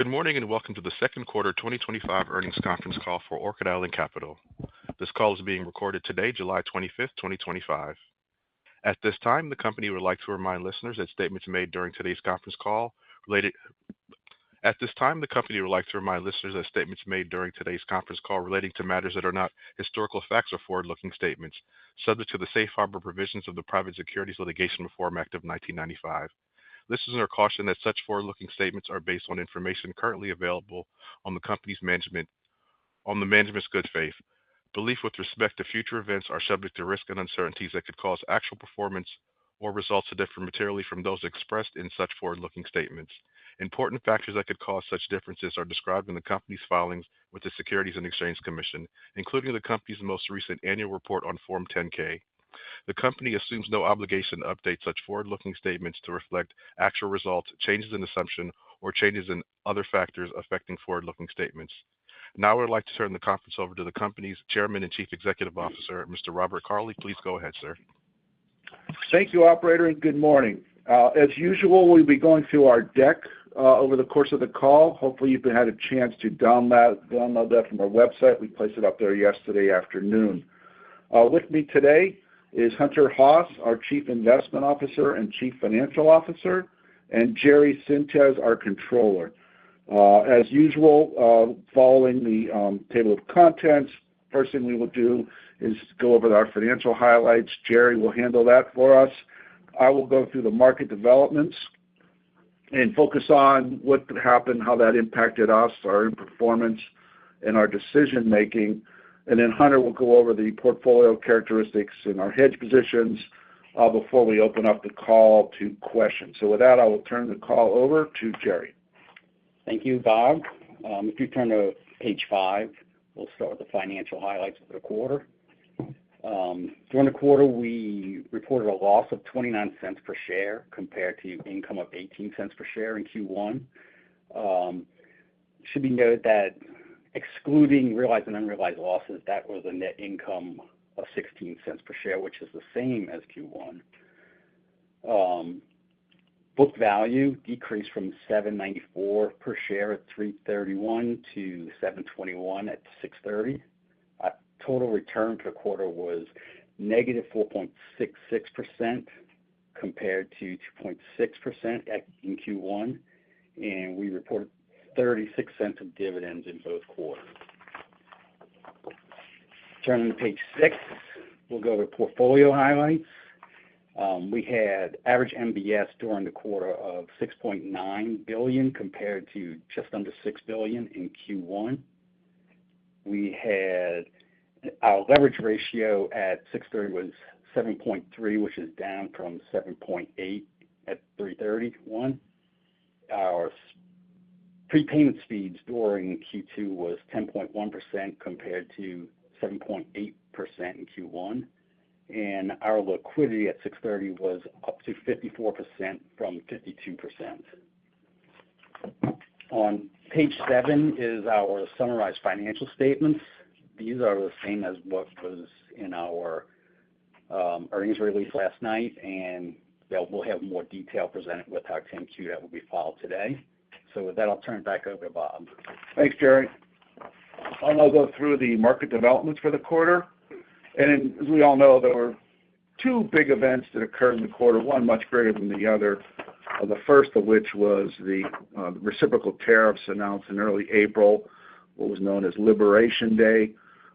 Good morning and welcome to the second quarter 2025 earnings conference call for Orchid Island Capital. This call is being recorded today, July 25th, 2025. At this time, the company would like to remind listeners that statements made during today's conference call related At this time, the company would like to remind listeners that statements made during today's conference call relating to matters that are not historical facts or forward-looking statements, subject to the safe harbor provisions of the Private Securities Litigation Reform Act of 1995. Listeners are cautioned that such forward-looking statements are based on information currently available on the management's good faith. Belief with respect to future events are subject to risks and uncertainties that could cause actual performance or results to differ materially from those expressed in such forward-looking statements. Important factors that could cause such differences are described in the company's filings with the Securities and Exchange Commission, including the company's most recent annual report on Form 10-K. The company assumes no obligation to update such forward-looking statements to reflect actual results, changes in assumption, or changes in other factors affecting forward-looking statements. Now I would like to turn the conference over to the company's Chairman and Chief Executive Officer, Mr. Robert Cauley. Please go ahead, sir. Thank you, Operator, and good morning. As usual, we'll be going through our deck over the course of the call. Hopefully, you've had a chance to download that from our website. We placed it up there yesterday afternoon. With me today is Hunter Haas, our Chief Investment Officer and Chief Financial Officer, and Jerry Sintes, our Controller. As usual, following the table of contents, first thing we will do is go over our financial highlights. Jerry will handle that for us. I will go through the market developments and focus on what happened, how that impacted us, our performance, and our decision-making. And then Hunter will go over the portfolio characteristics and our hedge positions before we open up the call to questions. So with that, I will turn the call over to Jerry. Thank you, Bob. If you turn to page 5, we'll start with the financial highlights of the quarter. During the quarter, we reported a loss of 29 cents per share compared to income of 18 cents per share in Q1. It should be noted that excluding realized and unrealized losses, that was a net income of 16 cents per share, which is the same as Q1. Book value decreased from $7.94 per share at 3/31 to $7.21 at 6/30. Total return for the quarter was negative 4.66% compared to 2.6% in Q1, and we reported 36 cents of dividends in both quarters. Turning to page 6, we'll go to portfolio highlights. We had average MBS during the quarter of $6.9 billion compared to just under $6 billion in Q1. We had our leverage ratio at 6/30 was 7.3, which is down from 7.8 at 3/31. Our prepayment speeds during Q2 was 10.1% compared to 7.8% in Q1. And our liquidity at 6/30 was up to 54% from 52%. On page 7 is our summarized financial statements. These are the same as what was in our earnings release last night, and we'll have more detail presented with our 10-Q that will be filed today. So with that, I'll turn it back over to Bob. Thanks, Jerry. I'll now go through the market developments for the quarter. And as we all know, there were two big events that occurred in the quarter, one much greater than the other. The first of which was the reciprocal tariffs announced in early April, what was known as Liberation Day.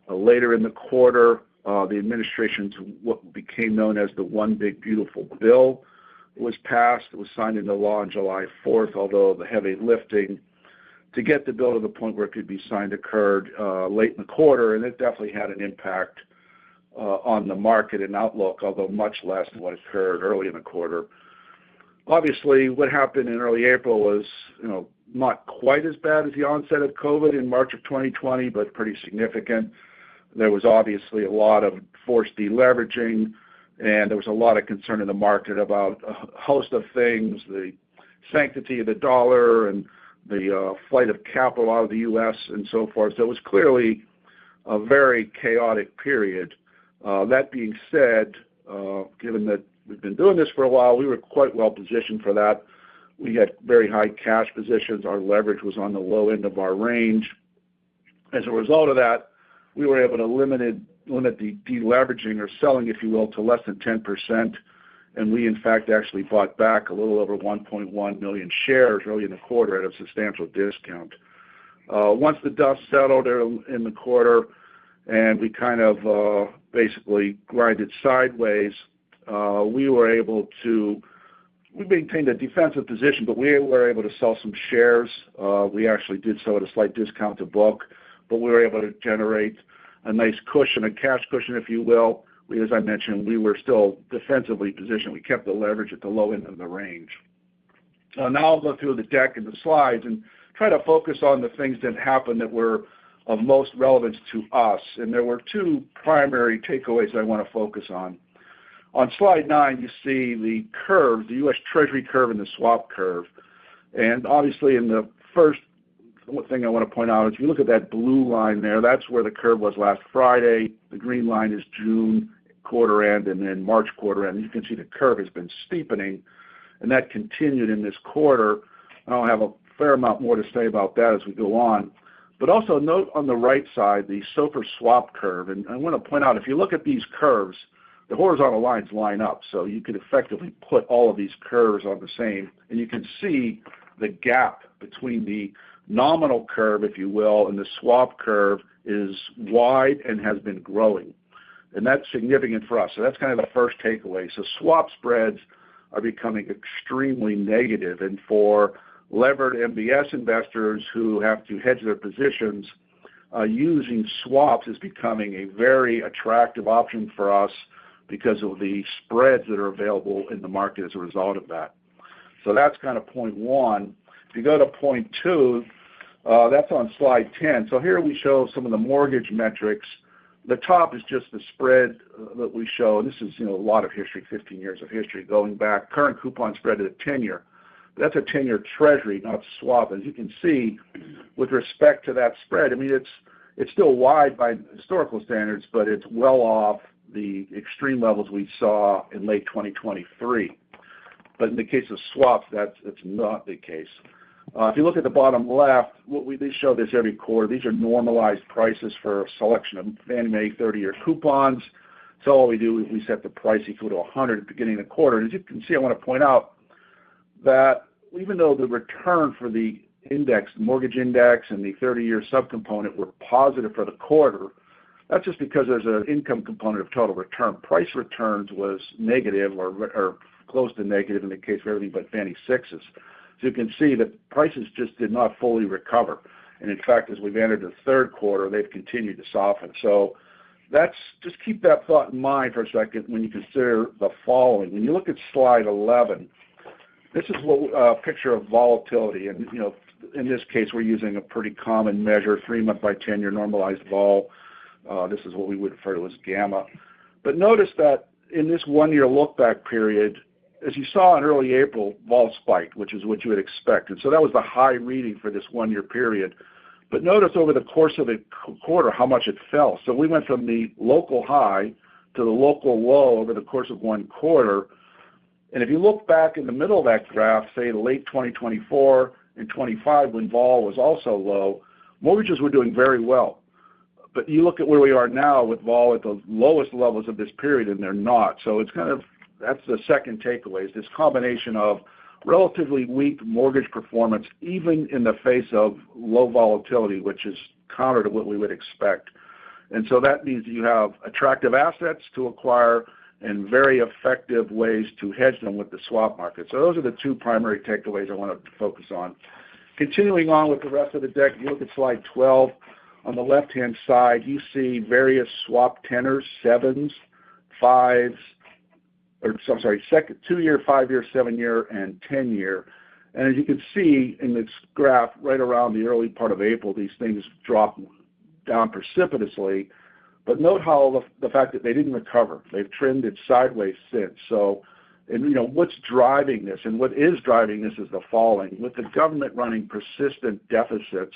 Later in the quarter, the administration's what became known as the One Big Beautiful Bill was passed. It was signed into law on July 4th, although the heavy lifting to get the bill to the point where it could be signed occurred late in the quarter, and it definitely had an impact on the market and outlook, although much less than what occurred early in the quarter. Obviously, what happened in early April was, not quite as bad as the onset of COVID in March of 2020, but pretty significant. There was obviously a lot of forced deleveraging, and there was a lot of concern in the market about a host of things, the sanctity of the dollar and the flight of capital out of the U.S. and so forth. So it was clearly a very chaotic period. That being said, given that we've been doing this for a while, we were quite well positioned for that. We had very high cash positions. Our leverage was on the low end of our range. As a result of that, we were able to limit the deleveraging or selling, if you will, to less than 10%. And we, in fact, actually bought back a little over 1.1 million shares early in the quarter at a substantial discount. Once the dust settled in the quarter and we kind of basically grinded sideways, we maintained a defensive position, but we were able to sell some shares. We actually did so at a slight discount to book, but we were able to generate a nice cushion, a cash cushion, if you will. As I mentioned, we were still defensively positioned. We kept the leverage at the low end of the range. Now I'll go through the deck and the slides and try to focus on the things that happened that were of most relevance to us. And there were two primary takeaways I want to focus on. On slide 9, you see the curve, the U.S. Treasury curve and the swap curve. And obviously in the first thing I want to point out is if you look at that blue line there, that's where the curve was last Friday. The green line is June quarter end and then March quarter end. You can see the curve has been steepening, and that continued in this quarter. I'll have a fair amount more to say about that as we go on. But also note on the right side the SOFR swap curve. And I want to point out, if you look at these curves, the horizontal lines line up, so you could effectively put all of these curves on the same, and you can see the gap between the nominal curve, if you will, and the swap curve is wide and has been growing. And that's significant for us. So that's kind of the first takeaway. So swap spreads are becoming extremely negative. And for levered MBS investors who have to hedge their positions, using swaps is becoming a very attractive option for us because of the spreads that are available in the market as a result of that. So that's kind of point one. If you go to point 2, that's on slide 10. So here we show some of the mortgage metrics. The top is just the spread that we show, and this is a lot of history, 15 years of history going back. Current coupon spread at a 10-year. That's a 10-year Treasury, not swap. As you can see, with respect to that spread, I mean it's still wide by historical standards, but it's well off the extreme levels we saw in late 2023. But in the case of swaps, that's not the case. If you look at the bottom left, they show this every quarter. These are normalized prices for a selection of Fannie Mae 30-year coupons. So all we do is we set the price equal to 100 at the beginning of the quarter. And as you can see, I want to point out that even though the return for the index, the mortgage index and the 30-year subcomponent were positive for the quarter, that's just because there's an income component of total return. Price returns was negative or close to negative in the case of everything but Fannie 6s. So you can see that prices just did not fully recover. And in fact, as we've entered the third quarter, they've continued to soften. So just keep that thought in mind for a second when you consider the following. When you look at slide 11, this is a picture of volatility. And, in this case, we're using a pretty common measure, 3-month by 10-year normalized vol. This is what we would refer to as gamma. But notice that in this 1-year look-back period, as you saw in early April, vol spiked, which is what you would expect. And so that was the high reading for this 1-year period. But notice over the course of the quarter how much it fell. So we went from the local high to the local low over the course of 1 quarter. And if you look back in the middle of that graph, say late 2024 and 25, when vol was also low, mortgages were doing very well. But you look at where we are now with vol at the lowest levels of this period, and they're not. So it's that's the second takeaway, is this combination of relatively weak mortgage performance, even in the face of low volatility, which is counter to what we would expect. And so that means that you have attractive assets to acquire and very effective ways to hedge them with the swap market. So those are the two primary takeaways I want to focus on. Continuing on with the rest of the deck, you look at slide 12. On the left-hand side, you see various swap tenors, 7s, 5s, 2-year, 5-year, 7-year, and 10-year. And as you can see in this graph, right around the early part of April, these things dropped down precipitously. But note how the fact that they didn't recover. They've trended sideways since. So, what's driving this? And what is driving this is the following. With the government running persistent deficits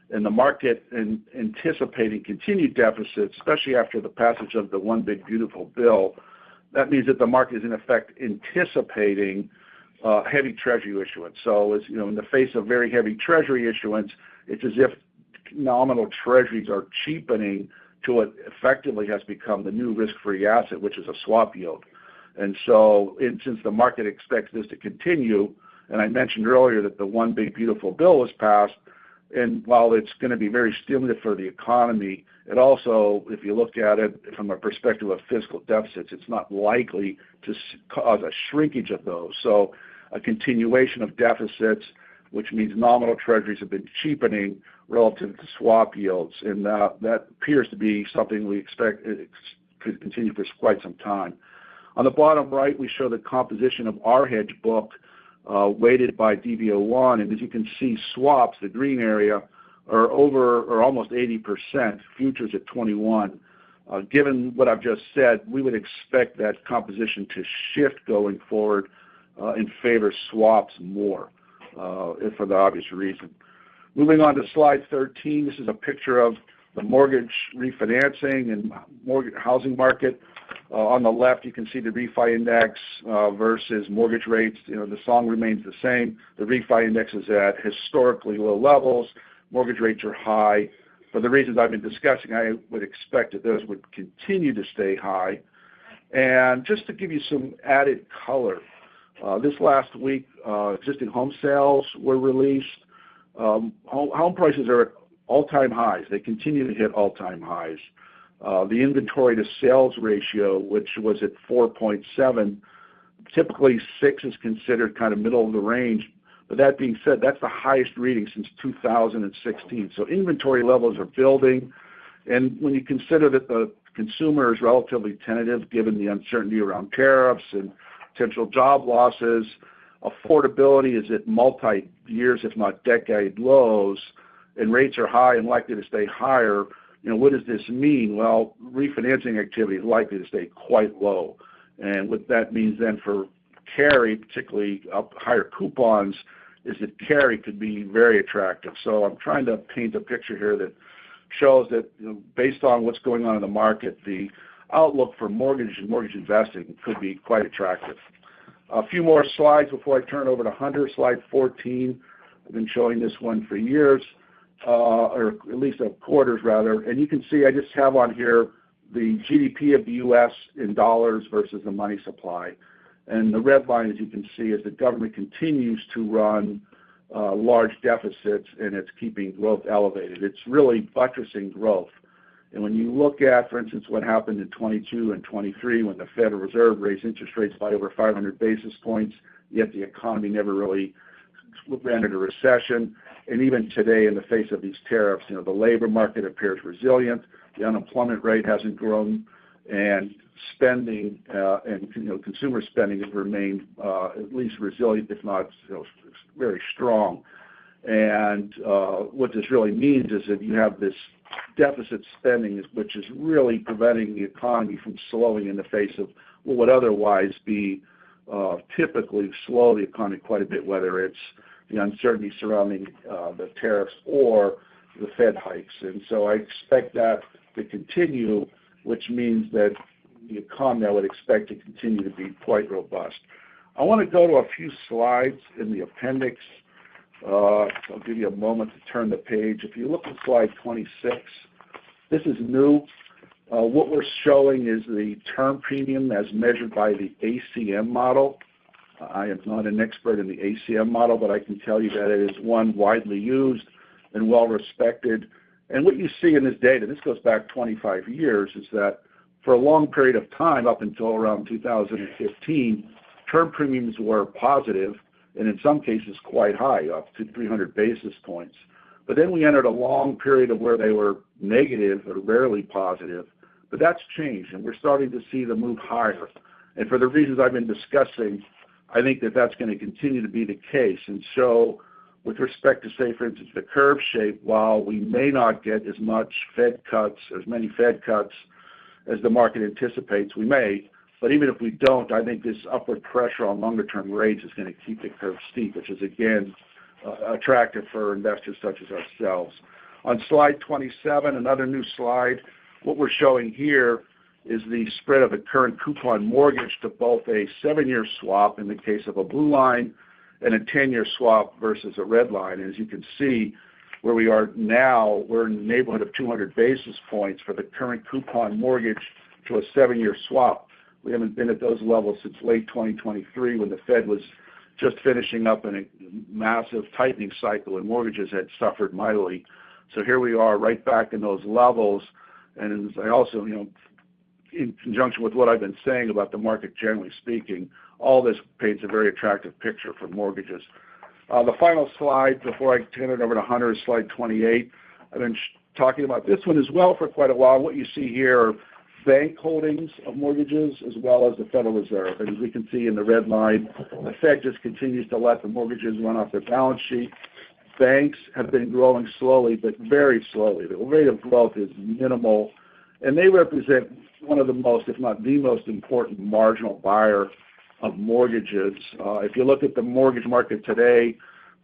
and the market anticipating continued deficits, especially after the passage of the One Big Beautiful Bill, that means that the market is in effect anticipating heavy Treasury issuance. So, as in the face of very heavy Treasury issuance, it's as if nominal Treasuries are cheapening to what effectively has become the new risk-free asset, which is a swap yield. And so, since the market expects this to continue, and I mentioned earlier that the One Big Beautiful Bill was passed, and while it's going to be very stimulative for the economy, it also, if you look at it from a perspective of fiscal deficits, it's not likely to cause a shrinkage of those. So a continuation of deficits, which means nominal treasuries have been cheapening relative to swap yields, and that appears to be something we expect it could continue for quite some time. On the bottom right, we show the composition of our hedge book, weighted by DV01, and as you can see, swaps, the green area, are over or almost 80%, futures at 21. Given what I've just said, we would expect that composition to shift going forward in favor of swaps more, for the obvious reason. Moving on to slide 13, this is a picture of the mortgage refinancing and mortgage housing market. On the left, you can see the refi index versus mortgage rates. The song remains the same. The refi index is at historically low levels. Mortgage rates are high. For the reasons I've been discussing, I would expect that those would continue to stay high. And just to give you some added color, this last week, existing home sales were released. Home prices are at all-time highs. They continue to hit all-time highs. The inventory to sales ratio, which was at 4.7, typically 6 is considered kind of middle of the range. But that being said, that's the highest reading since 2016. So inventory levels are building. And when you consider that the consumer is relatively tentative given the uncertainty around tariffs and potential job losses, affordability is at multi-years, if not decade lows, and rates are high and likely to stay higher. What does this mean? Well, refinancing activity is likely to stay quite low. And what that means then for carry, particularly up higher coupons, is that carry could be very attractive. So I'm trying to paint a picture here that shows that based on what's going on in the market, the outlook for mortgage and mortgage investing could be quite attractive. A few more slides before I turn over to Hunter. Slide 14. I've been showing this one for years, or at least quarters rather. And you can see I just have on here the GDP of the U.S. in dollars versus the money supply. And the red line, as you can see, is the government continues to run large deficits, and it's keeping growth elevated. It's really buttressing growth. And when you look at, for instance, what happened in 22 and 23 when the Federal Reserve raised interest rates by over 500 basis points, yet the economy never really ran into recession. And even today, in the face of these tariffs, the labor market appears resilient. The unemployment rate hasn't grown, and spending and consumer spending has remained at least resilient, if not very strong. And what this really means is that you have this deficit spending, which is really preventing the economy from slowing in the face of what would otherwise be typically slow the economy quite a bit, whether it's the uncertainty surrounding the tariffs or the Fed hikes. And so I expect that to continue, which means that the economy I would expect to continue to be quite robust. I want to go to a few slides in the appendix. I'll give you a moment to turn the page. If you look at slide 26, this is new. What we're showing is the term premium as measured by the ACM model. I am not an expert in the ACM model, but I can tell you that it is one widely used and well respected. And what you see in this data, this goes back 25 years, is that for a long period of time, up until around 2015, term premiums were positive, and in some cases quite high, up to 300 basis points. But then we entered a long period of where they were negative or rarely positive. But that's changed, and we're starting to see them move higher. And for the reasons I've been discussing, I think that that's going to continue to be the case. And so with respect to, say, for instance, the curve shape, while we may not get as much Fed cuts, as many Fed cuts as the market anticipates, we may. But even if we don't, I think this upward pressure on longer-term rates is going to keep the curve steep, which is, again, attractive for investors such as ourselves. On slide 27, another new slide, what we're showing here is the spread of the current coupon mortgage to both a 7-year swap in the case of a blue line and a 10-year swap versus a red line. And as you can see, where we are now, we're in the neighborhood of 200 basis points for the current coupon mortgage to a 7-year swap. We haven't been at those levels since late 2023 when the Fed was just finishing up in a massive tightening cycle and mortgages had suffered mightily. So here we are right back in those levels. And as I also, in conjunction with what I've been saying about the market generally speaking, all this paints a very attractive picture for mortgages. The final slide before I turn it over to Hunter is slide 28. I've been talking about this one as well for quite a while. What you see here are bank holdings of mortgages as well as the Federal Reserve. And as we can see in the red line, the Fed just continues to let the mortgages run off their balance sheet. Banks have been growing slowly, but very slowly. The rate of growth is minimal, and they represent one of the most, if not the most important marginal buyer of mortgages. If you look at the mortgage market today,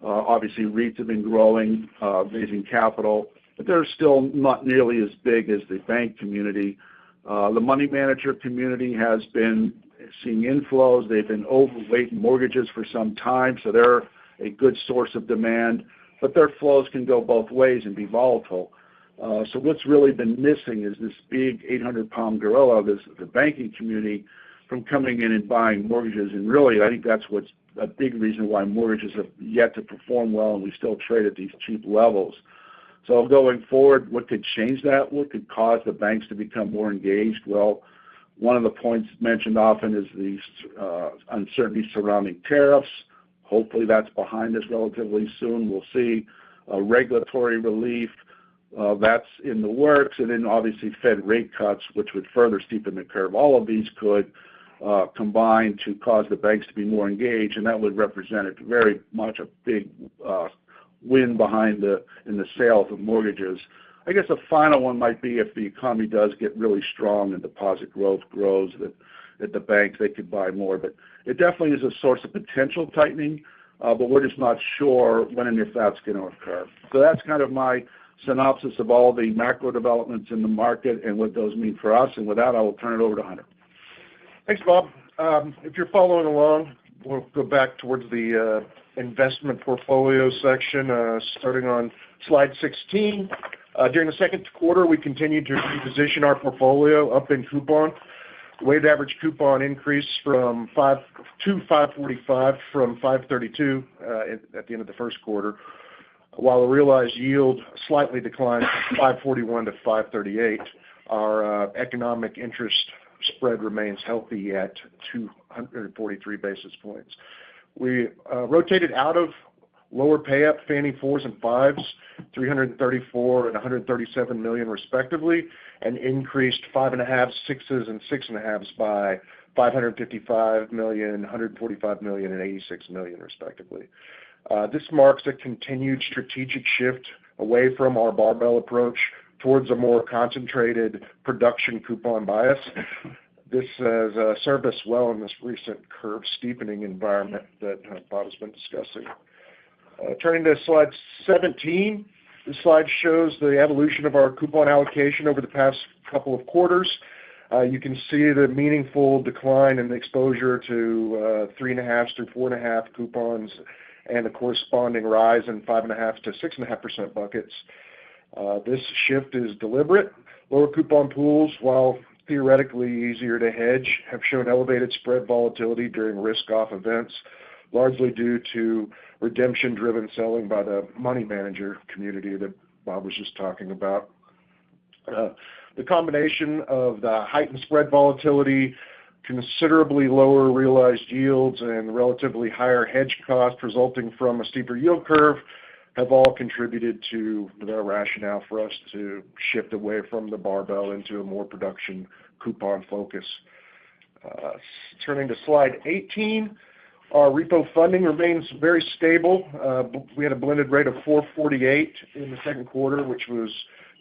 obviously REITs have been growing, raising capital, but they're still not nearly as big as the bank community. The money manager community has been seeing inflows. They've been overweight mortgages for some time, so they're a good source of demand, but their flows can go both ways and be volatile. So what's really been missing is this big 800-pound gorilla, the banking community, from coming in and buying mortgages. And really, I think that's what's a big reason why mortgages have yet to perform well and we still trade at these cheap levels. So going forward, what could change that? What could cause the banks to become more engaged? Well, one of the points mentioned often is the uncertainty surrounding tariffs. Hopefully that's behind us relatively soon. We'll see regulatory relief. That's in the works. And then obviously Fed rate cuts, which would further steepen the curve. All of these could combine to cause the banks to be more engaged, and that would represent very much a big win behind in the sales of mortgages. I guess a final one might be if the economy does get really strong and deposit growth grows, that at the banks they could buy more. But it definitely is a source of potential tightening, but we're just not sure when and if that's going to occur. So that's kind of my synopsis of all the macro developments in the market and what those mean for us. And with that, I will turn it over to Hunter. Thanks, Bob. If you're following along, we'll go back towards the investment portfolio section, starting on slide 16. During the second quarter, we continued to reposition our portfolio up in coupon. The weighted average coupon increased from 5.45 from 5.32 at the end of the first quarter, while the realized yield slightly declined from 5.41 to 5.38. Our economic interest spread remains healthy at 243 basis points. We rotated out of lower pay-up Fannie 4s and 5s, $334 and $137 million respectively, and increased 5.5s, 6s, and 6.5s by $555 million, $145 million, and $86 million respectively. This marks a continued strategic shift away from our barbell approach towards a more concentrated production coupon bias. This has served us well in this recent curve steepening environment that Bob has been discussing. Turning to slide 17, this slide shows the evolution of our coupon allocation over the past couple of quarters. You can see the meaningful decline in the exposure to 3.5 through 4.5 coupons and the corresponding rise in 5.5 to 6.5% buckets. This shift is deliberate. Lower coupon pools, while theoretically easier to hedge, have shown elevated spread volatility during risk-off events, largely due to redemption-driven selling by the money manager community that Bob was just talking about. The combination of the heightened spread volatility, considerably lower realized yields, and relatively higher hedge costs resulting from a steeper yield curve have all contributed to the rationale for us to shift away from the barbell into a more production coupon focus. Turning to slide 18, our repo funding remains very stable. We had a blended rate of 4.48 in the second quarter, which was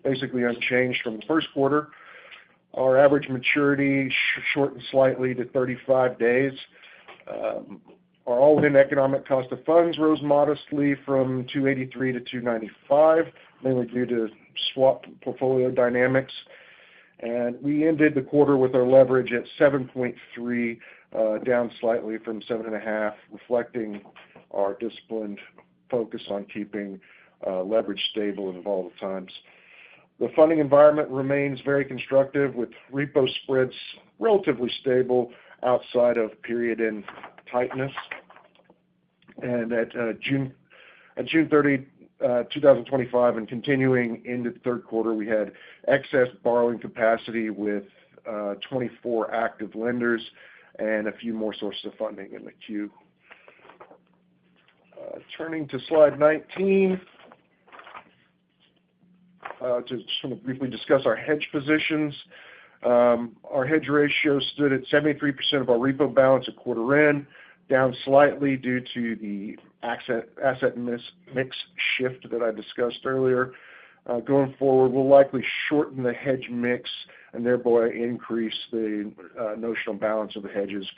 basically unchanged from the first quarter. Our average maturity shortened slightly to 35 days. Our all-in economic cost of funds rose modestly from 283 to 295, mainly due to swap portfolio dynamics. And we ended the quarter with our leverage at 7.3, down slightly from 7.5, reflecting our disciplined focus on keeping leverage stable in volatile times. The funding environment remains very constructive, with repo spreads relatively stable outside of period-end tightness. And at June 30, 2025, and continuing into the third quarter, we had excess borrowing capacity with 24 active lenders and a few more sources of funding in the queue. Turning to slide 19, to just want to briefly discuss our hedge positions. Our hedge ratio stood at 73% of our repo balance at quarter end, down slightly due to the asset mix shift that I discussed earlier. Going forward, we'll likely shorten the hedge mix and thereby increase the notional balance of the hedges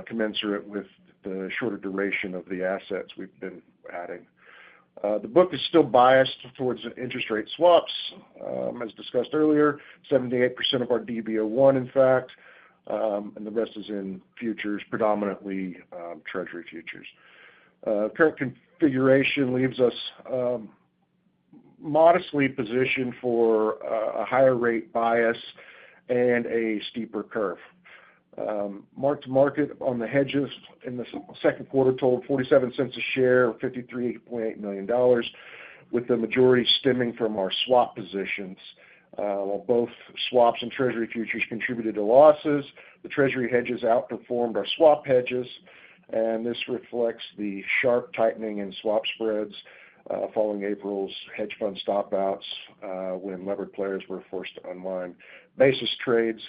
commensurate with the shorter duration of the assets we've been adding. The book is still biased towards interest rate swaps, as discussed earlier, 78% of our DB01, in fact, and the rest is in futures, predominantly Treasury futures. Current configuration leaves us modestly positioned for a higher rate bias and a steeper curve. Mark to market on the hedges in the second quarter totaled 47 cents a share, $53.8 million, with the majority stemming from our swap positions. While both swaps and Treasury futures contributed to losses, the Treasury hedges outperformed our swap hedges, and this reflects the sharp tightening in swap spreads following April's hedge fund stop-outs when levered players were forced to unwind basis trades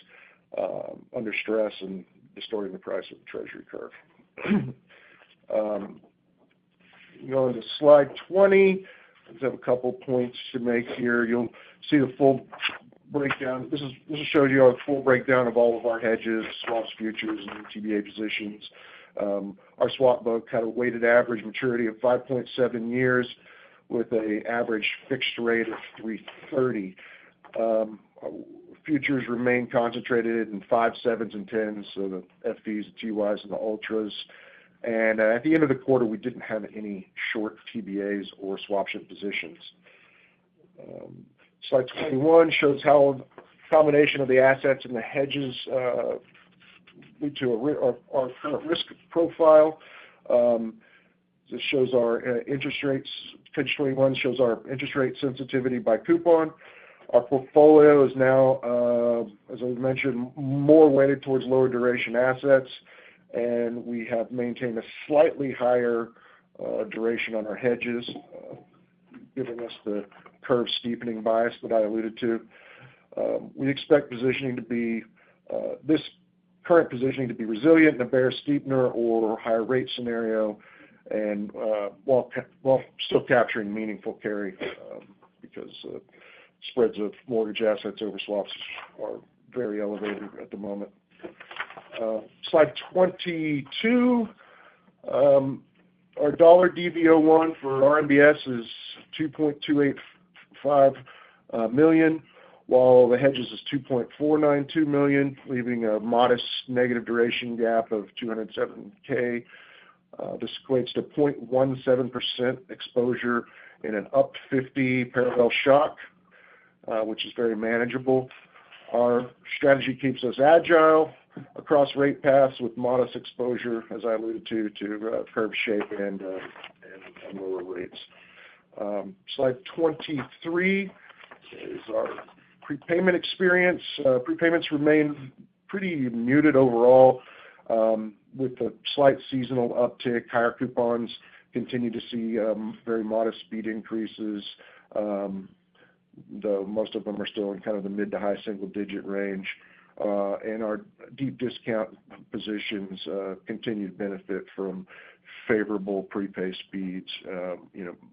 under stress and distorting the price of the Treasury curve. Going to slide 20, I have a couple points to make here. You'll see the full breakdown. This shows you a full breakdown of all of our hedges, swaps, futures, and TBA positions. Our swap book had a weighted average maturity of 5.7 years with an average fixed rate of 3.30. Futures remain concentrated in 5s, 7s, and 10s, so the FVs, the TYs, and the Ultras. And at the end of the quarter, we didn't have any short TBAs or swaption positions. Slide 21 shows how a combination of the assets and the hedges lead to our current risk profile. This shows our interest rates. Page 21 shows our interest rate sensitivity by coupon. Our portfolio is now, as I mentioned, more weighted towards lower duration assets, and we have maintained a slightly higher duration on our hedges, giving us the curve steepening bias that I alluded to. We expect this current positioning to be resilient in a bear steepener or higher rate scenario, and while still capturing meaningful carry, because spreads of mortgage assets over swaps are very elevated at the moment. Slide 22, our dollar DV01 for RMBS is $2.285 million, while the hedges is $2.492 million, leaving a modest negative duration gap of $207K. This equates to 0.17% exposure in an up 50 parallel shock, which is very manageable. Our strategy keeps us agile across rate paths with modest exposure, as I alluded to curve shape and lower rates. Slide 23 is our prepayment experience. Prepayments remain pretty muted overall, with a slight seasonal uptick. Higher coupons continue to see very modest speed increases, though most of them are still in kind of the mid to high single-digit range. And our deep discount positions continue to benefit from favorable prepay speeds,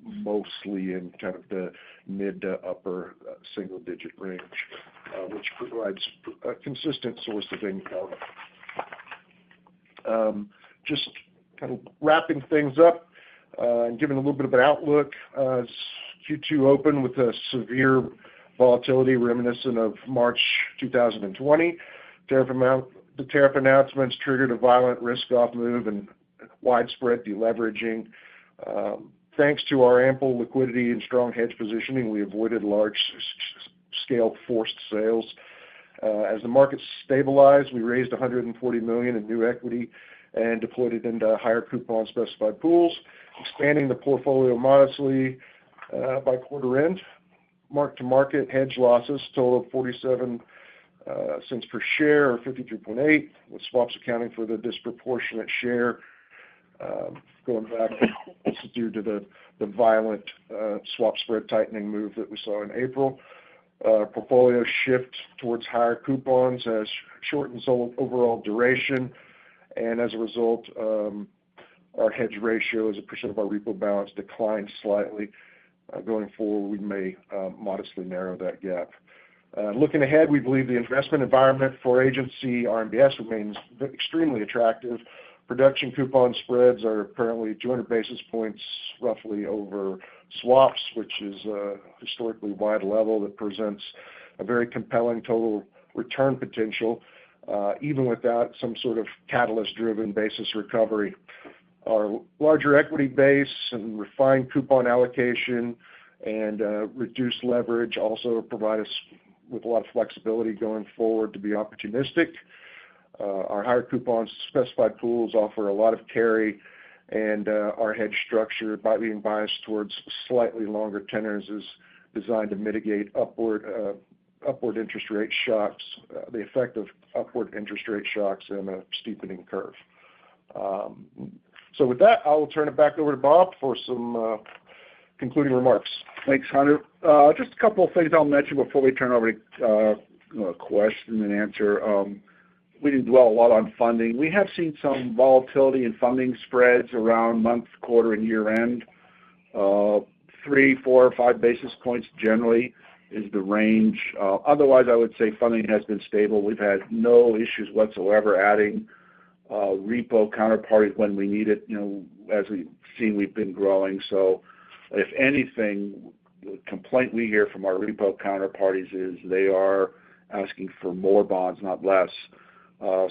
mostly in kind of the mid to upper single-digit range, which provides a consistent source of income. Just kind of wrapping things up and giving a little bit of an outlook. Q2 opened with a severe volatility reminiscent of March 2020. The tariff announcements triggered a violent risk-off move and widespread deleveraging. Thanks to our ample liquidity and strong hedge positioning, we avoided large-scale forced sales. As the market stabilized, we raised $140 million in new equity and deployed it into higher coupon specified pools, expanding the portfolio modestly by quarter end. Mark-to-market hedge losses totaled 47 cents per share, or 53.8, with swaps accounting for the disproportionate share. Going back, this is due to the violent swap spread tightening move that we saw in April. Portfolio shift towards higher coupons has shortened overall duration, and as a result, our hedge ratio as a percent of our repo balance declined slightly. Going forward, we may modestly narrow that gap. Looking ahead, we believe the investment environment for agency RMBS remains extremely attractive. Production coupon spreads are currently 200 basis points roughly over swaps, which is a historically wide level that presents a very compelling total return potential, even without some sort of catalyst-driven basis recovery. Our larger equity base and refined coupon allocation and reduced leverage also provide us with a lot of flexibility going forward to be opportunistic. Our higher coupon specified pools offer a lot of carry, and our hedge structure, by being biased towards slightly longer tenors, is designed to mitigate upward interest rate shocks, the effect of upward interest rate shocks in a steepening curve. So with that, I will turn it back over to Bob for some concluding remarks. Thanks, Hunter. Just a couple of things I'll mention before we turn over to question and answer. We didn't dwell a lot on funding. We have seen some volatility in funding spreads around month, quarter, and year end. 3, 4, or 5 basis points generally is the range. Otherwise, I would say funding has been stable. We've had no issues whatsoever adding repo counterparties when we need it. As we've seen, we've been growing. So if anything, the complaint we hear from our repo counterparties is they are asking for more bonds, not less.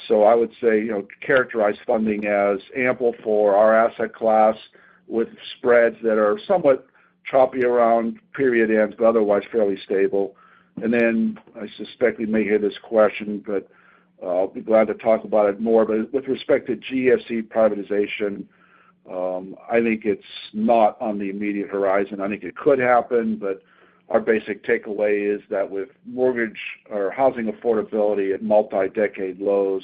So I would say, characterize funding as ample for our asset class with spreads that are somewhat choppy around period ends, but otherwise fairly stable. And then I suspect we may hear this question, but I'll be glad to talk about it more. But with respect to GSE privatization, I think it's not on the immediate horizon. I think it could happen, but our basic takeaway is that with mortgage or housing affordability at multi-decade lows,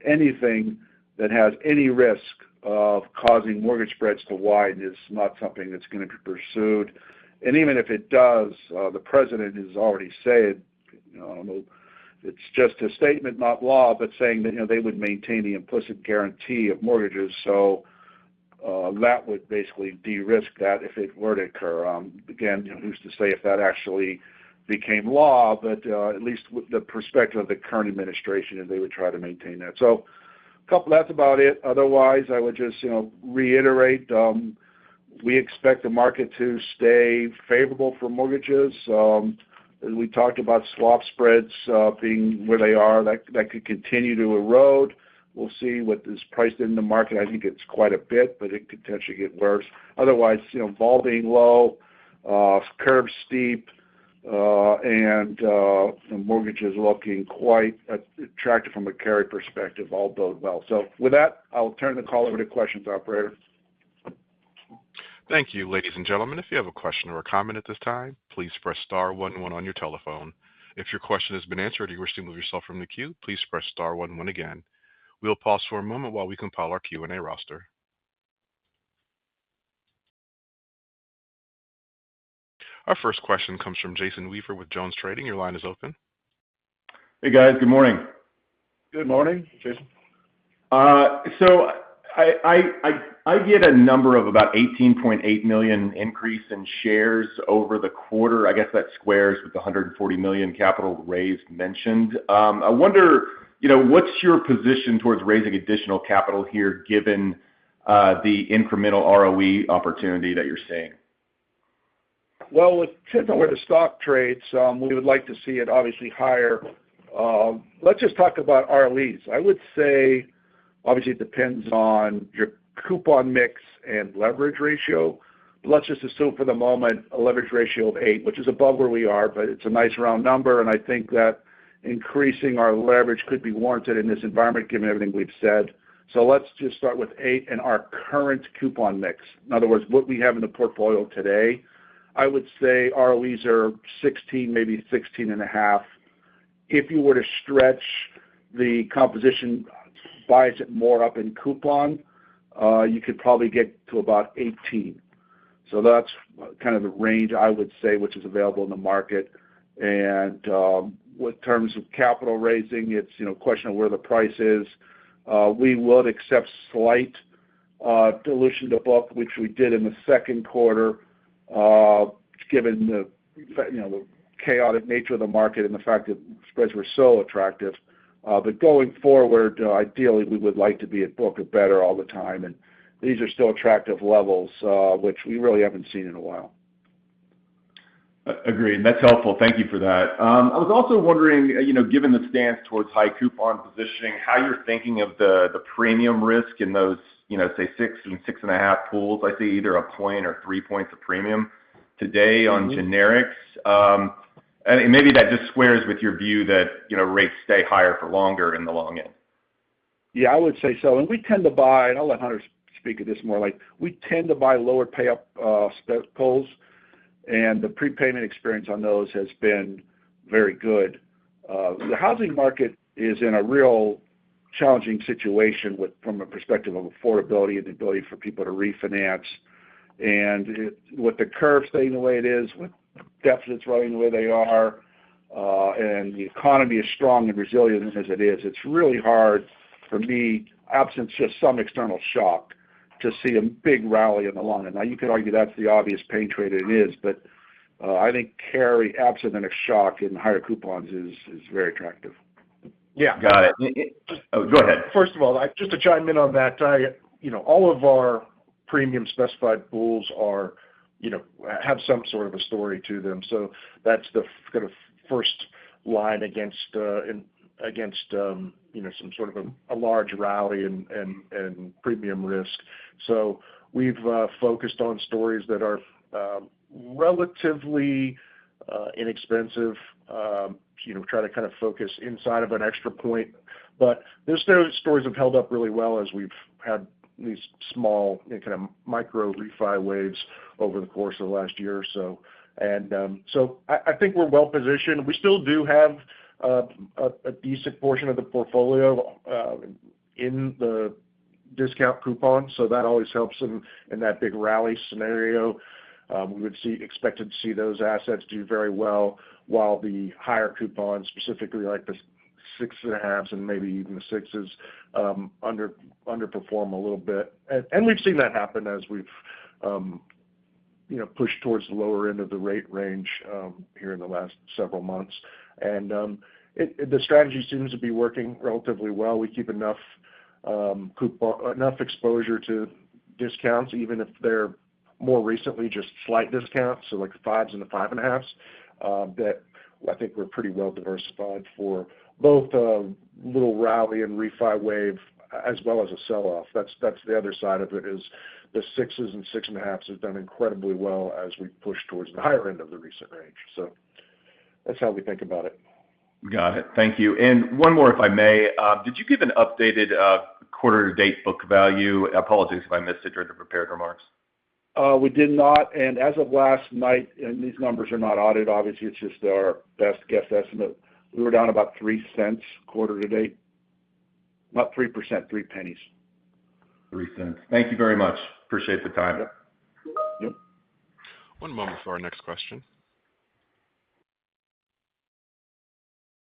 anything that has any risk of causing mortgage spreads to widen is not something that's going to be pursued. And even if it does, the president has already said, it's just a statement, not law, but saying that they would maintain the implicit guarantee of mortgages. So that would basically de-risk that if it were to occur. Again, who's to say if that actually became law, but at least with the perspective of the current administration, they would try to maintain that. So that's about it. Otherwise, I would just reiterate, we expect the market to stay favorable for mortgages. As we talked about swap spreads being where they are, that could continue to erode. We'll see what is priced in the market. I think it's quite a bit, but it could potentially get worse. Otherwise, vol being low, curve steep, and mortgages looking quite attractive from a carry perspective, all bode well. So with that, I'll turn the call over to questions, operator. Thank you, ladies and gentlemen. If you have a question or a comment at this time, please press star 11 on your telephone. If your question has been answered or you wish to move yourself from the queue, please press star 11 again. We'll pause for a moment while we compile our Q&A roster. Our first question comes from Jason Weaver with JonesTrading. Your line is open. Hey, guys. Good morning. Good morning, Jason. So I get a number of about 18.8 million increase in shares over the quarter. I guess that squares with the 140 million capital raise mentioned. I wonder, what's your position towards raising additional capital here, given the incremental ROE opportunity that you're seeing? Well, it depends on where the stock trades. We would like to see it obviously higher. Let's just talk about ROEs. I would say, obviously, it depends on your coupon mix and leverage ratio. But let's just assume for the moment a leverage ratio of 8, which is above where we are, but it's a nice round number, and I think that increasing our leverage could be warranted in this environment given everything we've said. So let's just start with 8 and our current coupon mix. In other words, what we have in the portfolio today. I would say ROEs are 16, maybe 16.5. If you were to stretch the composition, bias it more up in coupon, you could probably get to about 18. So that's kind of the range I would say, which is available in the market. And with terms of capital raising, it's a question of where the price is. We would accept slight dilution to book, which we did in the second quarter, given the the chaotic nature of the market and the fact that spreads were so attractive. But going forward, ideally, we would like to be at book or better all the time, and these are still attractive levels, which we really haven't seen in a while. Agreed. That's helpful. Thank you for that. I was also wondering, given the stance towards high coupon positioning, how you're thinking of the premium risk in those, say 6 and 6.5 pools. I see either a point or 3 points of premium today on generics. And maybe that just squares with your view that, rates stay higher for longer in the long end. Yeah, I would say so. And we tend to buy, and I'll let Hunter speak of this more, we tend to buy lower pay-up pools, and the prepayment experience on those has been very good. The housing market is in a real challenging situation from a perspective of affordability and the ability for people to refinance. And with the curve staying the way it is, with deficits running the way they are, and the economy is strong and resilient as it is, it's really hard for me, absent just some external shock, to see a big rally in the long end. Now, you could argue that's the obvious pain trade it is, but I think carry, absent in a shock in higher coupons, is very attractive. Yeah. Got it. Go ahead. First of all, just to chime in on that, all of our premium specified pools are, have some sort of a story to them. So that's the kind of first line against some sort of a large rally and premium risk. So we've focused on stories that are relatively inexpensive. Try to kind of focus inside of an extra point. But those stories have held up really well as we've had these small kind of micro refi waves over the course of the last year or so. And so I think we're well positioned. We still do have a decent portion of the portfolio in the discount coupon, so that always helps in that big rally scenario. We would expect to see those assets do very well, while the higher coupons, specifically like the 6.5s and maybe even the 6s, underperform a little bit. And we've seen that happen as we've pushed towards the lower end of the rate range here in the last several months. And the strategy seems to be working relatively well. We keep enough exposure to discounts, even if they're more recently just slight discounts, so like the 5s and the 5.5s, that I think we're pretty well diversified for both a little rally and refi wave as well as a sell-off. That's the other side of it, is the 6s and 6.5s have done incredibly well as we push towards the higher end of the recent range. So that's how we think about it. Got it. Thank you. And one more, if I may. Did you give an updated quarter-to-date book value? Apologies if I missed it during the prepared remarks. We did not, and as of last night, and these numbers are not audited, obviously, it's just our best guess estimate, we were down about 3 cents quarter to date. Not 3%, 3 pennies. 3 cents. Thank you very much. Appreciate the time. Yep. One moment for our next question.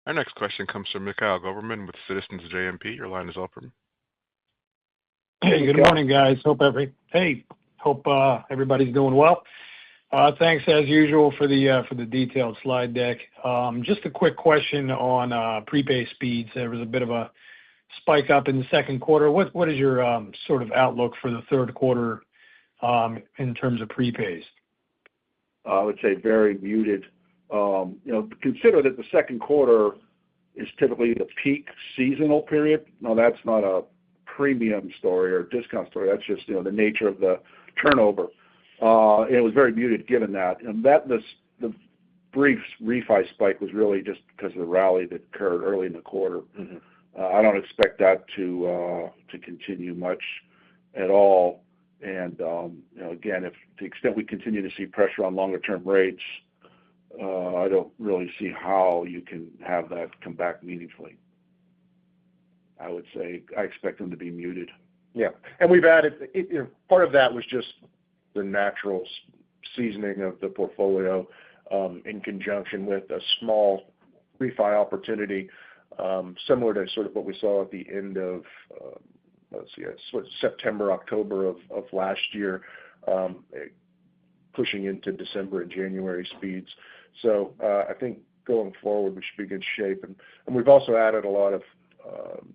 Our next question comes from Mikhail Goberman with Citizens JMP. Your line is open. Hey, good morning, guys. Hope everybody's doing well. Thanks as usual for the detailed slide deck. Just a quick question on prepay speeds. There was a bit of a spike up in the second quarter. What is your sort of outlook for the third quarter in terms of prepays? I would say very muted. Consider that the second quarter is typically the peak seasonal period. Now, that's not a premium story or discount story. That's just, the nature of the turnover. And it was very muted given that. And the brief refi spike was really just because of the rally that occurred early in the quarter. Mm-hmm. I don't expect that to continue much at all. And, again, if to the extent we continue to see pressure on longer-term rates, I don't really see how you can have that come back meaningfully. I would say I expect them to be muted. Yeah, and we've added, part of that was just the natural seasoning of the portfolio in conjunction with a small refi opportunity, similar to sort of what we saw at the end of, September, October of last year, pushing into December and January speeds. So I think going forward we should be in good shape. And we've also added a lot of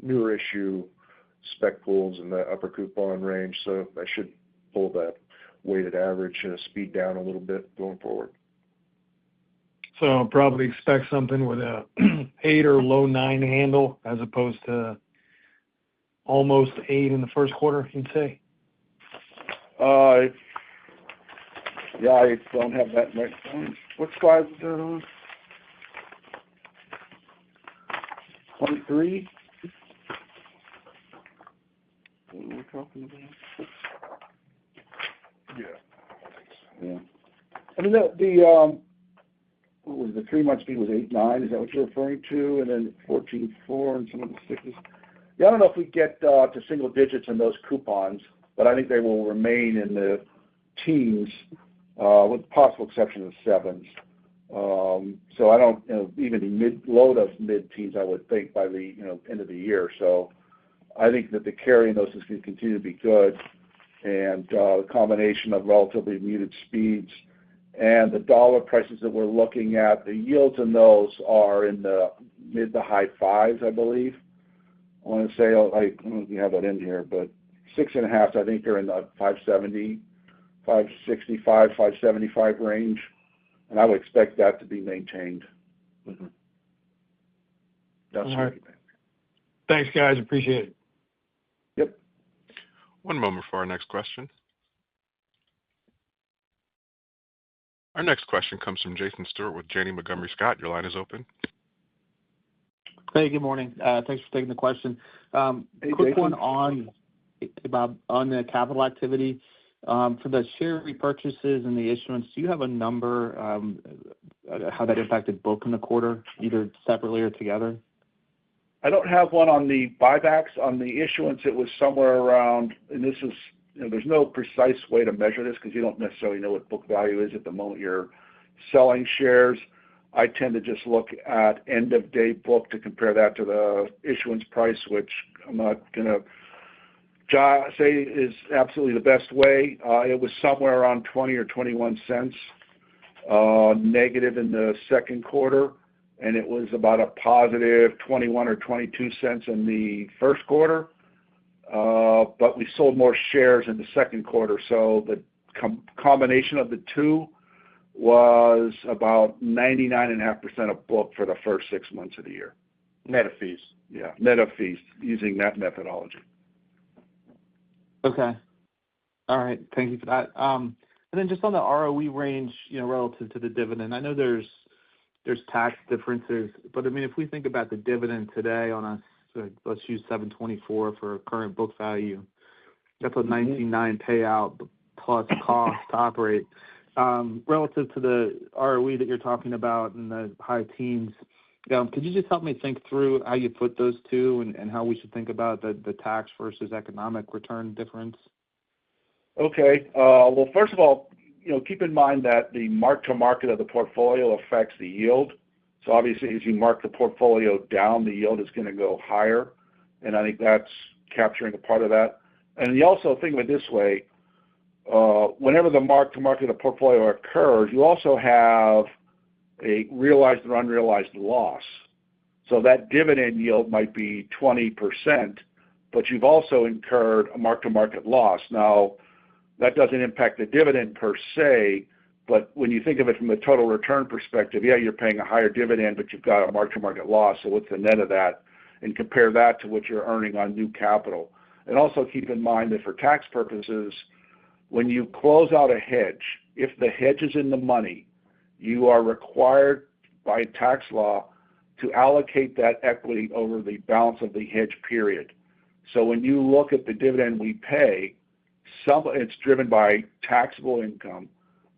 newer issue spec pools in the upper coupon range, so that should pull that weighted average speed down a little bit going forward. So I'll probably expect something with a 8 or low 9 handle as opposed to almost 8 in the first quarter, you'd say? Yeah, I don't have that right. What slide is that on? 23? What are we talking about? Yeah. I mean, what was the 3-month speed was 8.9? Is that what you're referring to? And then 14.4 and some of the 6s. Yeah, I don't know if we get to single digits in those coupons, but I think they will remain in the teens, with the possible exception of 7s. So I don't, even the low to mid-teens, I would think by the end of the year. So I think that the carry in those is going to continue to be good, and the combination of relatively muted speeds and the dollar prices that we're looking at, the yields in those are in the mid to high 5s, I believe. I want to say, I don't know if you have that in here, but 6.5s, I think they're in the 570, 565, 575 range, and I would expect that to be maintained. Mm-hmm. That's all right. Thanks, guys. Appreciate it. Yep. One moment for our next question. Our next question comes from Jason Stewart with Janney Montgomery Scott. Your line is open. Hey, good morning. Thanks for taking the question. Hey, quick Jason. one on the capital activity. For the share repurchases and the issuance, do you have a number how that impacted book in the quarter, either separately or together? I don't have one on the buybacks. On the issuance, it was somewhere around, and this is, there's no precise way to measure this because you don't necessarily know what book value is at the moment you're selling shares. I tend to just look at end-of-day book to compare that to the issuance price, which I'm not going to say is absolutely the best way. It was somewhere around 20 or 21 cents negative in the second quarter, and it was about a positive 21 or 22 cents in the first quarter. But we sold more shares in the second quarter, so the combination of the two was about 99.5% of book for the first 6 months of the year. Net of fees. Yeah, net of fees, using that methodology. Okay. All right. Thank you for that. And then just on the ROE range, relative to the dividend, I know there's tax differences, but I mean, if we think about the dividend today on let's use 724 for current book value, that's a 19.9 payout plus cost to operate. Relative to the ROE that you're talking about in the high teens, could you just help me think through how you put those two and how we should think about the tax versus economic return difference? Okay. Well, first of all, keep in mind that the mark-to-market of the portfolio affects the yield. So obviously, as you mark the portfolio down, the yield is going to go higher, and I think that's capturing a part of that. And you also think of it this way, whenever the mark-to-market of the portfolio occurs, you also have a realized or unrealized loss. So that dividend yield might be 20%, but you've also incurred a mark-to-market loss. Now, that doesn't impact the dividend per se, But when you think of it from the total return perspective, yeah, you're paying a higher dividend, but you've got a mark-to-market loss. So what's the net of that? And compare that to what you're earning on new capital. And also keep in mind that for tax purposes, when you close out a hedge, if the hedge is in the money, you are required by tax law to allocate that equity over the balance of the hedge period. So when you look at the dividend we pay, it's driven by taxable income.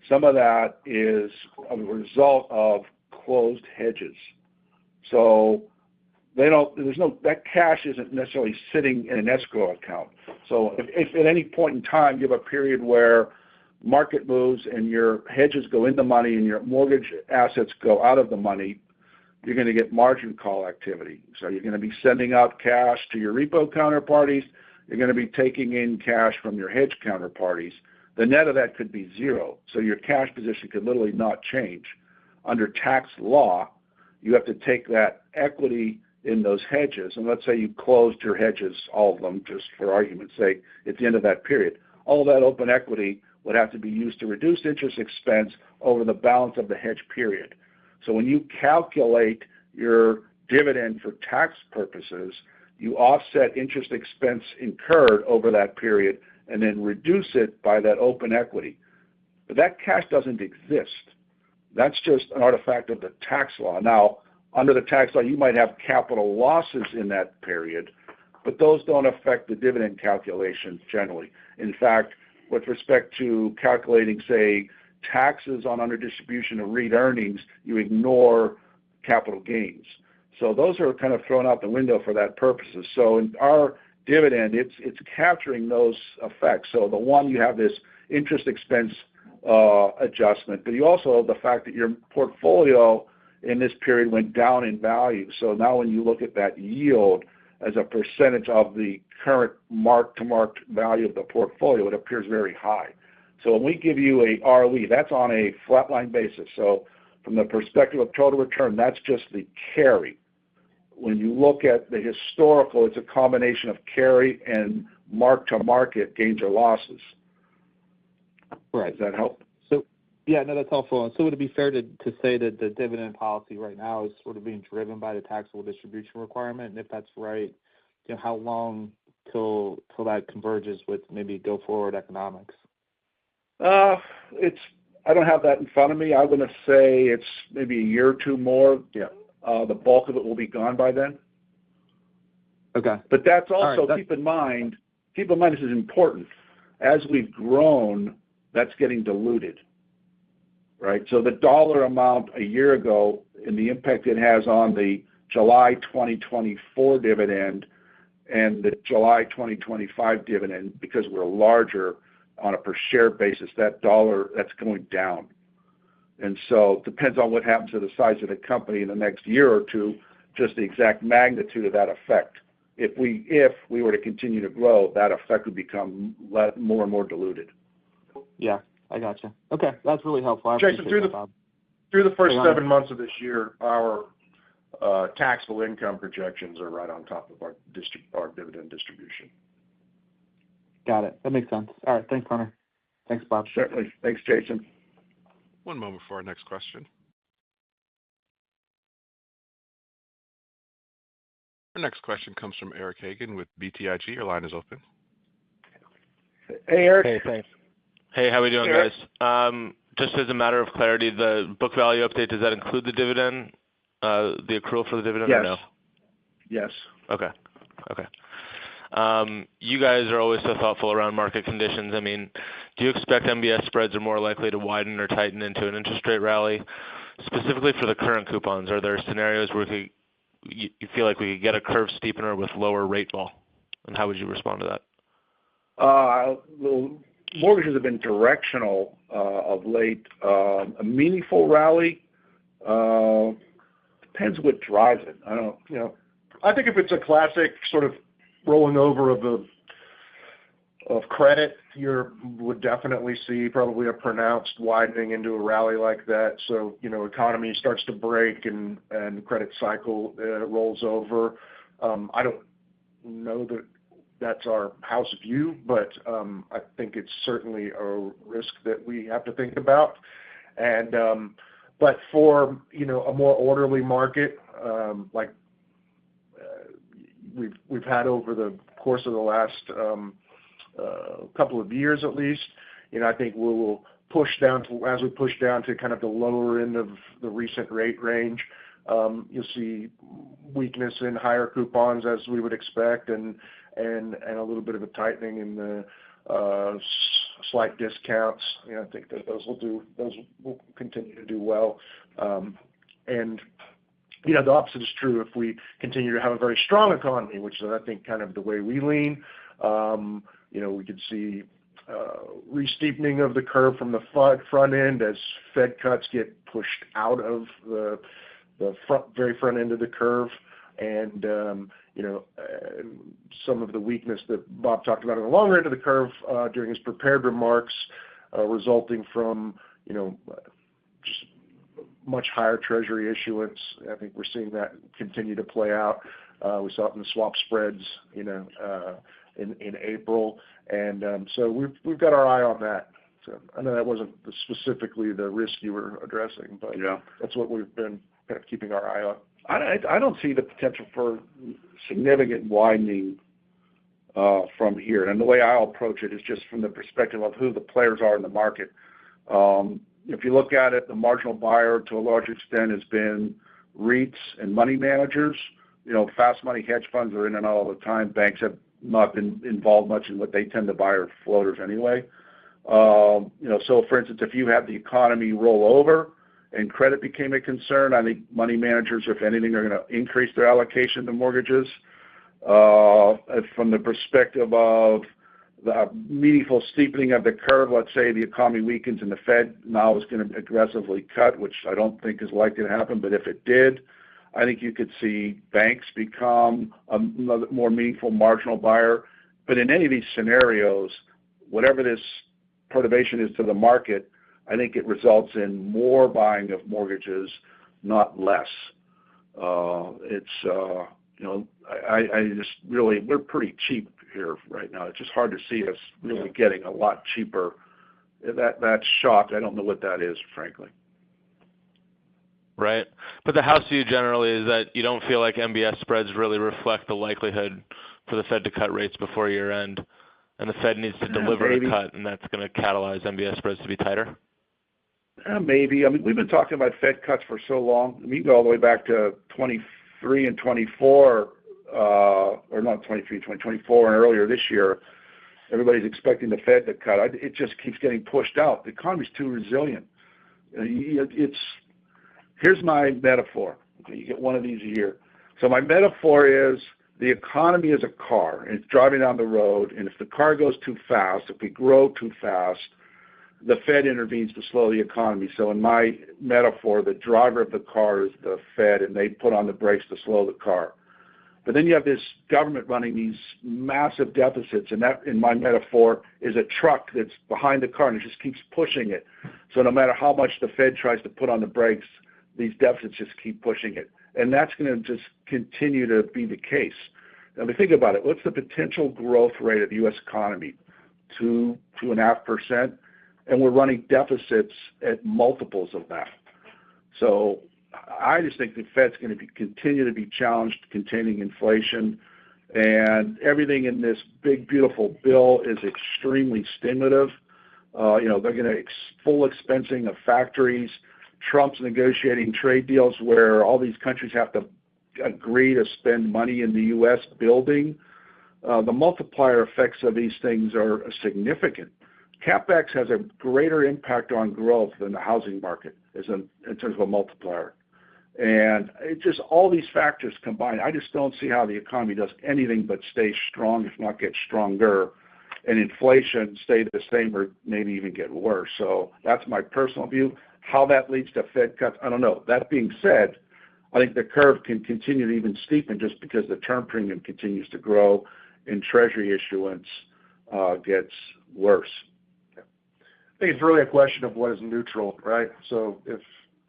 Some of that is a result of closed hedges. So that cash isn't necessarily sitting in an escrow account. So if at any point in time you have a period where market moves and your hedges go in the money and your mortgage assets go out of the money, you're going to get margin call activity. So you're going to be sending out cash to your repo counterparties. You're going to be taking in cash from your hedge counterparties. The net of that could be zero. So your cash position could literally not change. Under tax law, you have to take that equity in those hedges, and let's say you closed your hedges, all of them, just for argument's sake, at the end of that period. All of that open equity would have to be used to reduce interest expense over the balance of the hedge period. So when you calculate your dividend for tax purposes, you offset interest expense incurred over that period and then reduce it by that open equity. But that cash doesn't exist. That's just an artifact of the tax law. Now, under the tax law, you might have capital losses in that period, but those don't affect the dividend calculation generally. In fact, with respect to calculating, say, taxes on under distribution of REIT earnings, you ignore capital gains. So those are kind of thrown out the window for that purposes. So in our dividend, it's capturing those effects. So the one, you have this interest expense adjustment, but you also have the fact that your portfolio in this period went down in value. So now when you look at that yield as a percentage of the current mark-to-market value of the portfolio, it appears very high. So when we give you a ROE, that's on a flatline basis. So from the perspective of total return, that's just the carry. When you look at the historical, it's a combination of carry and mark-to-market gains or losses. Right. Does that help? So, yeah, no, that's helpful. So would it be fair to say that the dividend policy right now is sort of being driven by the taxable distribution requirement? And if that's right, how long till that converges with maybe go-forward economics? I don't have that in front of me. I would say it's maybe a year or two more. Yeah. The bulk of it will be gone by then. Okay. But that's also, right, keep in mind, this is important. As we've grown, that's getting diluted, right? So the dollar amount a year ago and the impact it has on the July 2024 dividend and the July 2025 dividend, because we're larger on a per share basis, that dollar, that's going down. And so it depends on what happens to the size of the company in the next year or two, just the exact magnitude of that effect. If we were to continue to grow, that effect would become more and more diluted. Yeah, I gotcha. Okay, that's really helpful. Jason, through the first 7 months of this year, our taxable income projections are right on top of our dividend distribution. Got it. That makes sense. All right, thanks, Hunter. Thanks, Bob. Certainly. Thanks, Jason. One moment for our next question. Our next question comes from Eric Hagen with BTIG. Your line is open. Hey, Eric. Hey, thanks. Hey, how we doing, guys? Just as a matter of clarity, the book value update, does that include the dividend, the accrual for the dividend, or no? Yes. Okay. You guys are always so thoughtful around market conditions. I mean, do you expect MBS spreads are more likely to widen or tighten into an interest rate rally? Specifically for the current coupons, are there scenarios where you feel like we could get a curve steepener with lower rate vol? And how would you respond to that? Mortgages have been directional of late. A meaningful rally depends what drives it. I think if it's a classic sort of rolling over of credit, you would definitely see probably a pronounced widening into a rally like that. So, economy starts to break and credit cycle rolls over. I don't know that that's our house view, but I think it's certainly a risk that we have to think about. And but for a more orderly market, like we've had over the course of the last couple of years at least, I think we will push down to, as we push down to kind of the lower end of the recent rate range. You'll see weakness in higher coupons as we would expect, and a little bit of a tightening in the slight discounts. I think that those will continue to do well. And the opposite is true if we continue to have a very strong economy, which is I think kind of the way we lean. We could see re-steepening of the curve from the front end as Fed cuts get pushed out of the very front end of the curve, and some of the weakness that Bob talked about on the longer end of the curve during his prepared remarks, resulting from just much higher Treasury issuance. I think we're seeing that continue to play out. We saw it in the swap spreads, in April, and so we've got our eye on that. So I know that wasn't specifically the risk you were addressing, but that's what we've been kind of keeping our eye on. I don't see the potential for significant widening from here. And the way I'll approach it is just from the perspective of who the players are in the market. If you look at it, the marginal buyer to a large extent has been REITs and money managers. Fast money hedge funds are in and out all the time. Banks have not been involved much in what they tend to buy are floaters anyway. So for instance, if you have the economy roll over and credit became a concern, I think money managers, if anything, are going to increase their allocation to mortgages. From the perspective of the meaningful steepening of the curve, let's say the economy weakens and the Fed now is going to aggressively cut, which I don't think is likely to happen, but if it did, I think you could see banks become a more meaningful marginal buyer. But in any of these scenarios, whatever this perturbation is to the market, I think it results in more buying of mortgages, not less. I just really, we're pretty cheap here right now. It's just hard to see us really getting a lot cheaper. That shock, I don't know what that is, frankly. Right. But the house view generally is that you don't feel like MBS spreads really reflect the likelihood for the Fed to cut rates before year end, and the Fed needs to deliver a cut, and that's going to catalyze MBS spreads to be tighter? Maybe. I mean, we've been talking about Fed cuts for so long. We can go all the way back to 23 and 24, or not 23, 24, and earlier this year. Everybody's expecting the Fed to cut. It just keeps getting pushed out. The economy's too resilient. Here's my metaphor. You get one of these a year. So my metaphor is the economy is a car, and it's driving down the road, and if the car goes too fast, if we grow too fast, the Fed intervenes to slow the economy. So in my metaphor, the driver of the car is the Fed, and they put on the brakes to slow the car. But then you have this government running these massive deficits, and that, in my metaphor, is a truck that's behind the car, and it just keeps pushing it. So no matter how much the Fed tries to put on the brakes, these deficits just keep pushing it. And that's going to just continue to be the case. Now, if you think about it, what's the potential growth rate of the U.S. economy? 2.5%, and we're running deficits at multiples of that. So I just think the Fed's going to continue to be challenged containing inflation, and everything in this big, beautiful bill is extremely stimulative. They're going to full expensing of factories. Trump's negotiating trade deals where all these countries have to agree to spend money in the U.S. building. The multiplier effects of these things are significant. CapEx has a greater impact on growth than the housing market in terms of a multiplier. And it just all these factors combined, I just don't see how the economy does anything but stay strong, if not get stronger, and inflation stay the same or maybe even get worse. So that's my personal view. How that leads to Fed cuts, I don't know. That being said, I think the curve can continue to even steepen just because the term premium continues to grow and Treasury issuance gets worse. I think it's really a question of what is neutral, right? So if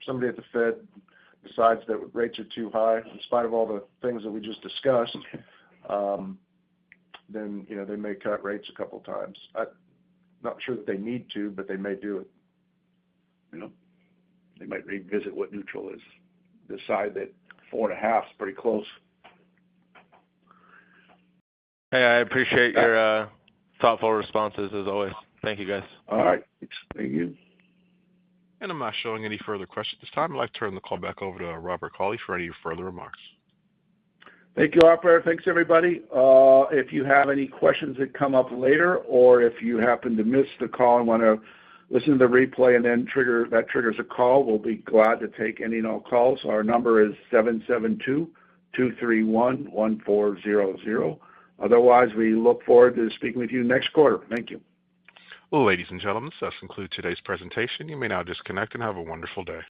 somebody at the Fed decides that rates are too high, in spite of all the things that we just discussed, then they may cut rates a couple times. I'm not sure that they need to, but they may do it. they might revisit what neutral is, decide that 4.5 is pretty close. Hey, I appreciate your thoughtful responses as always. Thank you, guys. All right. Thank you. And I'm not showing any further questions this time. I'd like to turn the call back over to Robert Cauley for any further remarks. Thank you, operator. Thanks, everybody. If you have any questions that come up later, or if you happen to miss the call and want to listen to the replay and then triggers a call, we'll be glad to take any and all calls. Our number is 772-231-1400. Otherwise, we look forward to speaking with you next quarter. Thank you. Well, ladies and gentlemen, this does conclude today's presentation. You may now disconnect and have a wonderful day.